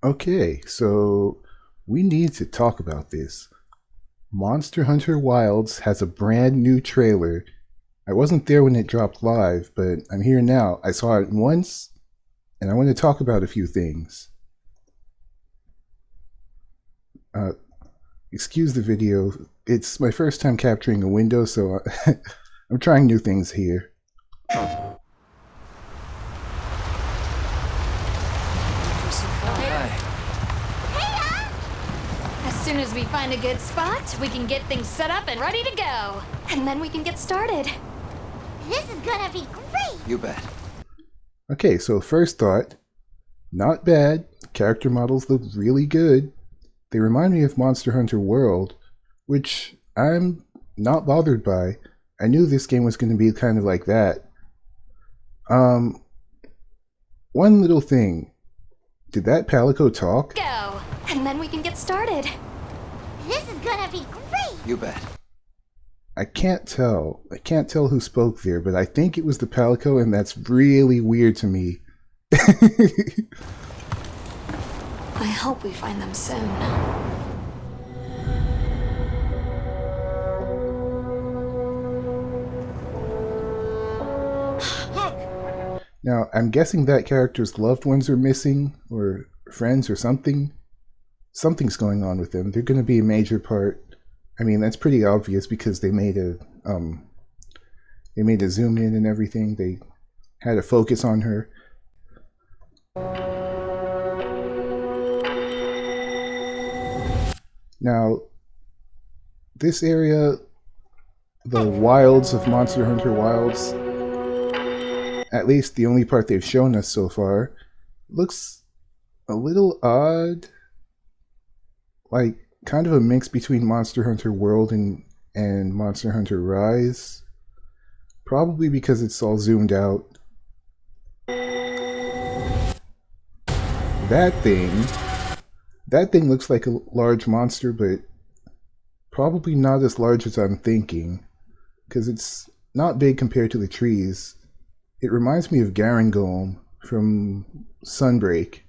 Okay, so we need to talk about this. Monster Hunter Wilds has a brand new trailer. I wasn't there when it dropped live, but I'm here now. I saw it once, and I want to talk about a few things. Uh, Excuse the video. It's my first time capturing a window, so I'm trying new things here. As soon as we find a good spot, we can get things set up and ready to go. And then we can get started. This is gonna be great! You bet. Okay, so first thought, not bad. Character models look really good. They remind me of Monster Hunter World, which I'm not bothered by. I knew this game was going to be kind of like that. One little thing. Did that Palico talk? Go. And then we can get started. This is gonna be great! You bet. I can't tell. I can't tell who spoke there, but I think it was the Palico, and that's really weird to me. I hope we find them soon. Now, I'm guessing that character's loved ones are missing, or friends or something. Something's going on with them. They're going to be a major part. I mean, that's pretty obvious because they made a zoom in and everything. They had a focus on her. Now, this area, the wilds of Monster Hunter Wilds, at least the only part they've shown us so far, looks a little odd. Like, kind of a mix between Monster Hunter World and Monster Hunter Rise. Probably because it's all zoomed out. That thing looks like a large monster, but probably not as large as I'm thinking, because it's not big compared to the trees. It reminds me of Garangolm from Sunbreak.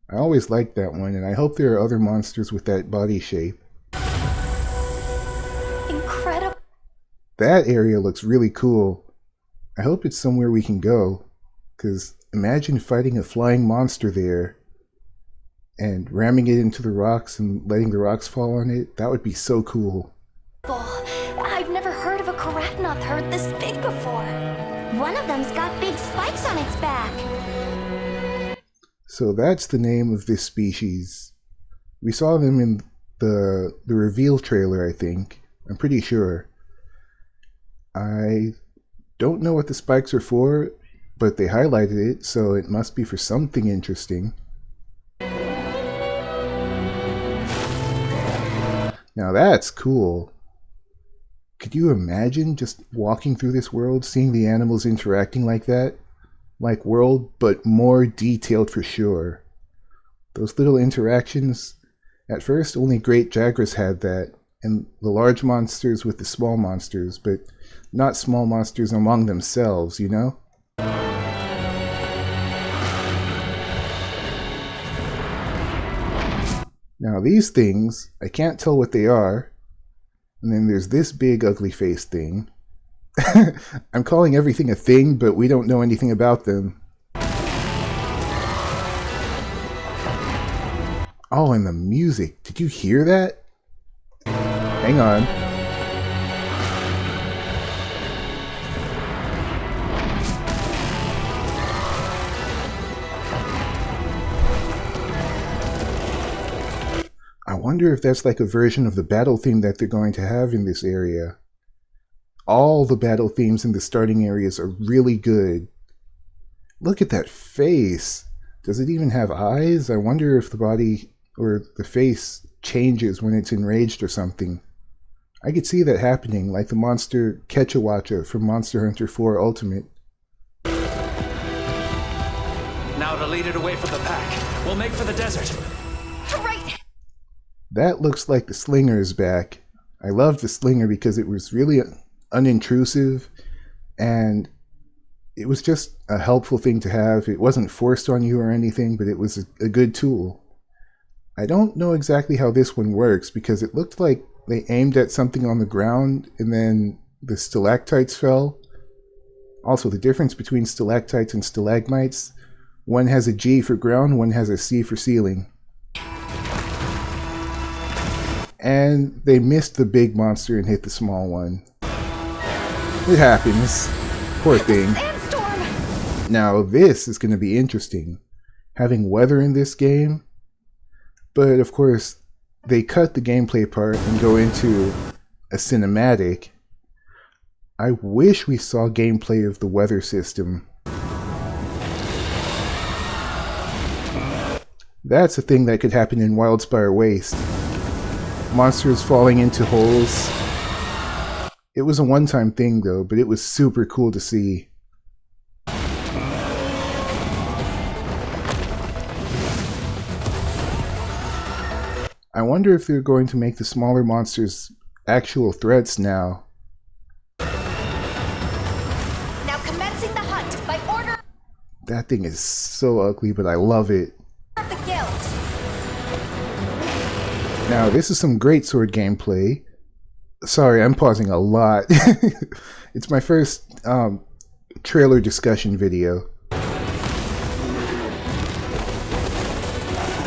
I always liked that one, and I hope there are other monsters with that body shape. Incredible. That area looks really cool. I hope it's somewhere we can go, because imagine fighting a flying monster there and ramming it into the rocks and letting the rocks fall on it. That would be so cool. I've never heard of a Karatnoth this big before. One of them's got big spikes on its back. So that's the name of this species. We saw them in the reveal trailer, I think. I'm pretty sure. I don't know what the spikes are for, but they highlighted it, so it must be for something interesting. Now that's cool. Could you imagine just walking through this world, seeing the animals interacting like that? Like World, but more detailed for sure. Those little interactions, at first only Great Jagras had that, and the large monsters with the small monsters, but not small monsters among themselves, you know? Now these things, I can't tell what they are. And then there's this big ugly face thing. I'm calling everything a thing, but we don't know anything about them. Oh, and the music. Did you hear that? Hang on. I wonder if that's like a version of the battle theme that they're going to have in this area. All the battle themes in the starting areas are really good. Look at that face. Does it even have eyes? I wonder if the body or the face changes when it's enraged or something. I could see that happening, like the monster Kechawacha from Monster Hunter 4 Ultimate. Now to lead it away from the pack. We'll make for the desert. Right. That looks like the Slinger is back. I loved the Slinger because it was really unintrusive, and it was just a helpful thing to have. It wasn't forced on you or anything, but it was a good tool. I don't know exactly how this one works because it looked like they aimed at something on the ground and then the stalactites fell. Also, the difference between stalactites and stalagmites, one has a G for ground, one has a C for ceiling. And they missed the big monster and hit the small one. It happens. Poor thing. Now this is going to be interesting. Having weather in this game, but of course they cut the gameplay part and go into a cinematic. I wish we saw gameplay of the weather system. That's a thing that could happen in Wildspire Waste. Monsters falling into holes. It was a one-time thing though, but it was super cool to see. I wonder if they're going to make the smaller monsters actual threats now. Now commencing the hunt by order That thing is so ugly, but I love it. of the guild. Now, this is some greatsword gameplay. Sorry, I'm pausing a lot. It's my first trailer discussion video.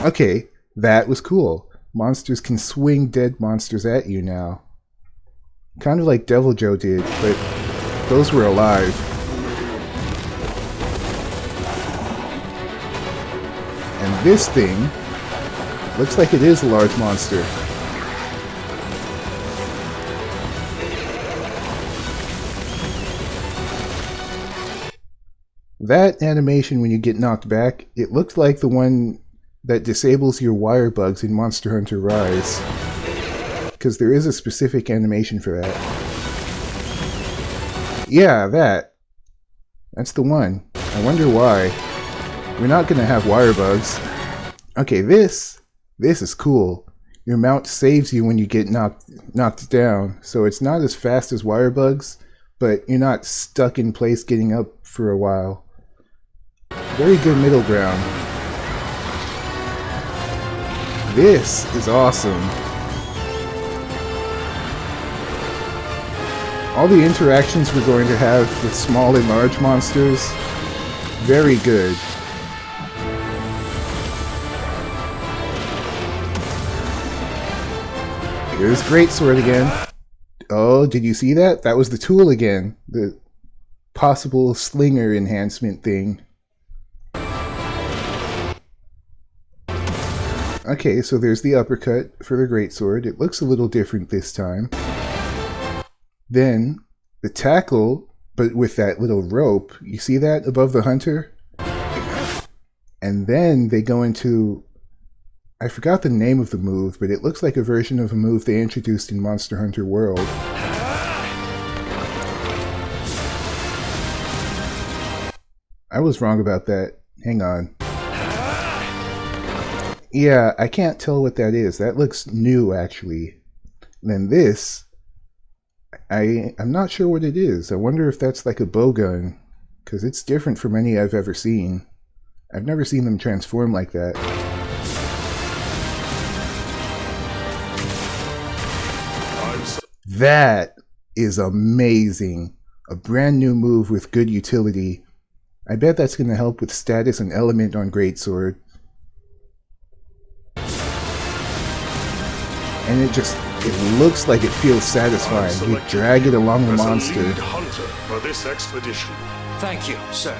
Okay, that was cool. Monsters can swing dead monsters at you now. Kind of like Devil Joe did, but those were alive. And this thing looks like it is a large monster. That animation when you get knocked back, it looked like the one that disables your wire bugs in Monster Hunter Rise. Because there is a specific animation for that. Yeah, that. That's the one. I wonder why. We're not gonna have wire bugs. Okay, this is cool. Your mount saves you when you get knocked down, so it's not as fast as wire bugs, but you're not stuck in place getting up for a while. Very good middle ground. This is awesome. All the interactions we're going to have with small and large monsters, very good. Here's Greatsword again. Oh, did you see that? That was the tool again. The possible slinger enhancement thing. Okay, so there's the uppercut for the Greatsword. It looks a little different this time. Then, the tackle, but with that little rope. You see that above the hunter? And then they go into... I forgot the name of the move, but it looks like a version of a move they introduced in Monster Hunter World. I was wrong about that. Hang on. Yeah, I can't tell what that is. That looks new, actually. And then this, I'm not sure what it is. I wonder if that's like a bowgun, because it's different from any I've ever seen. I've never seen them transform like that. That is amazing. A brand new move with good utility. I bet that's going to help with status and element on Greatsword. And it looks like it feels satisfying. You drag it along the monster. Hunter for this expedition. Thank you, sir.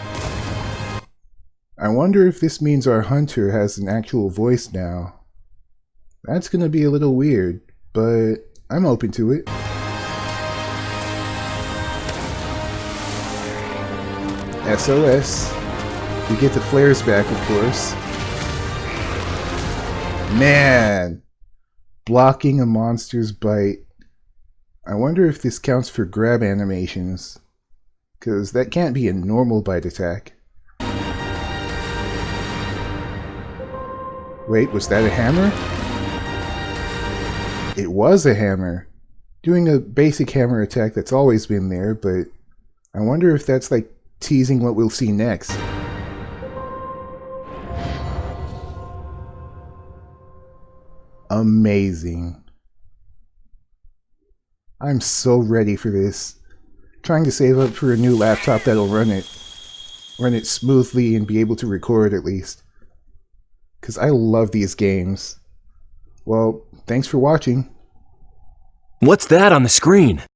I wonder if this means our hunter has an actual voice now. That's gonna be a little weird, but I'm open to it. SOS. We get the flares back, of course. Man! Blocking a monster's bite. I wonder if this counts for grab animations, because that can't be a normal bite attack. Wait, was that a hammer? It was a hammer. Doing a basic hammer attack that's always been there, but I wonder if that's like teasing what we'll see next. Amazing. I'm so ready for this. Trying to save up for a new laptop that'll run it smoothly and be able to record at least. Because I love these games. Well, thanks for watching. What's that on the screen?